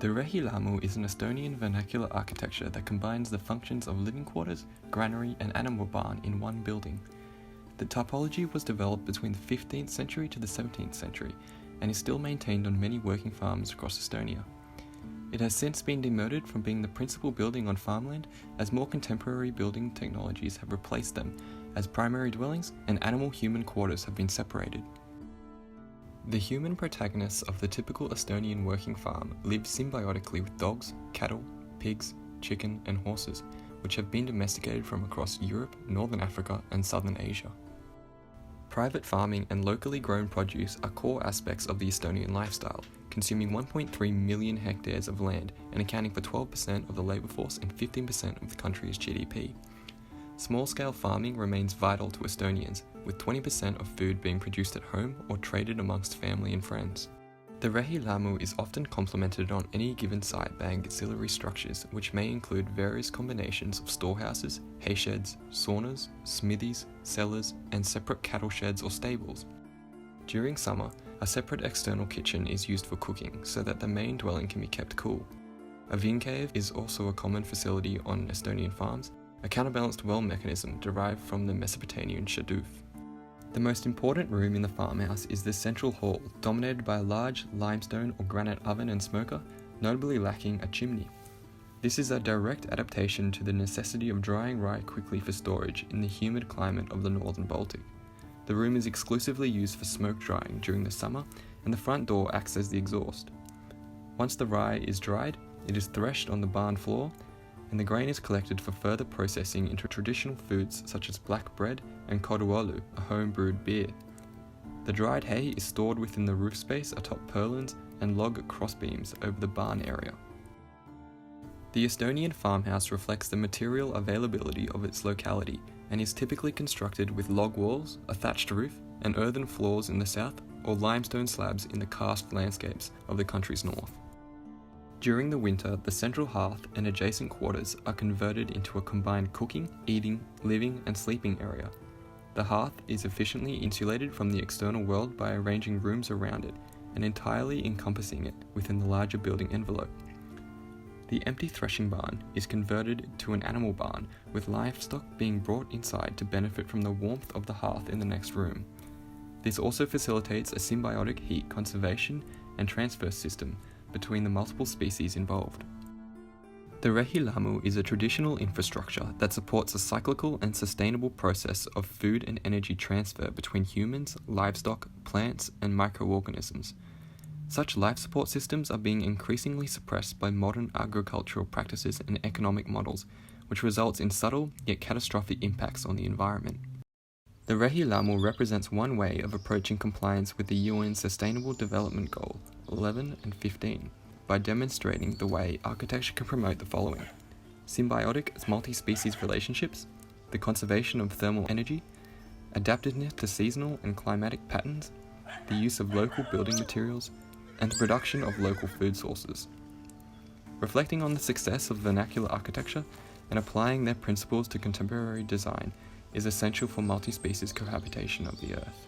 The Rehielamu is an Estonian vernacular architecture that combines the functions of living quarters, granary, and animal barn in one building. The typology was developed between the 15th century to the 17th century and is still maintained on many working farms across Estonia. It has since been demoted from being the principal building on farmland as more contemporary building technologies have replaced them, as primary dwellings and animal-human quarters have been separated. The human protagonists of the typical Estonian working farm live symbiotically with dogs, cattle, pigs, chicken, and horses, which have been domesticated from across Europe, Northern Africa, and Southern Asia. Private farming and locally grown produce are core aspects of the Estonian lifestyle, consuming 1.3 million hectares of land and accounting for 12% of the labour force and 15% of the country's GDP. Small-scale farming remains vital to Estonians, with 20% of food being produced at home or traded amongst family and friends. The Rehielamu is often complemented on any given site by ancillary structures, which may include various combinations of storehouses, hay sheds, saunas, smithies, cellars, and separate cattle sheds or stables. During summer, a separate external kitchen is used for cooking so that the main dwelling can be kept cool. A vine cave is also a common facility on Estonian farms, a counterbalanced well mechanism derived from the Mesopotamian shaduf. The most important room in the farmhouse is the central hall, dominated by a large limestone or granite oven and smoker, notably lacking a chimney. This is a direct adaptation to the necessity of drying rye quickly for storage in the humid climate of the northern Baltic. The room is exclusively used for smoke drying during the summer, and the front door acts as the exhaust. Once the rye is dried, it is threshed on the barn floor, and the grain is collected for further processing into traditional foods such as black bread and koduolu, a home-brewed beer. The dried hay is stored within the roof space atop purlins and log crossbeams over the barn area. The Estonian farmhouse reflects the material availability of its locality and is typically constructed with log walls, a thatched roof, and earthen floors in the south, or limestone slabs in the karst landscapes of the country's north. During the winter, the central hearth and adjacent quarters are converted into a combined cooking, eating, living, and sleeping area. The hearth is efficiently insulated from the external world by arranging rooms around it and entirely encompassing it within the larger building envelope. The empty threshing barn is converted to an animal barn, with livestock being brought inside to benefit from the warmth of the hearth in the next room. This also facilitates a symbiotic heat conservation and transfer system between the multiple species involved. The Rehielamu is a traditional infrastructure that supports a cyclical and sustainable process of food and energy transfer between humans, livestock, plants, and microorganisms. Such life support systems are being increasingly suppressed by modern agricultural practices and economic models, which results in subtle yet catastrophic impacts on the environment. The Rehielamu represents one way of approaching compliance with the UN Sustainable Development Goal 11 and 15 by demonstrating the way architecture can promote the following: symbiotic multi-species relationships, the conservation of thermal energy, adaptiveness to seasonal and climatic patterns, the use of local building materials, and the production of local food sources. Reflecting on the success of vernacular architecture and applying their principles to contemporary design is essential for multi-species cohabitation of the Earth.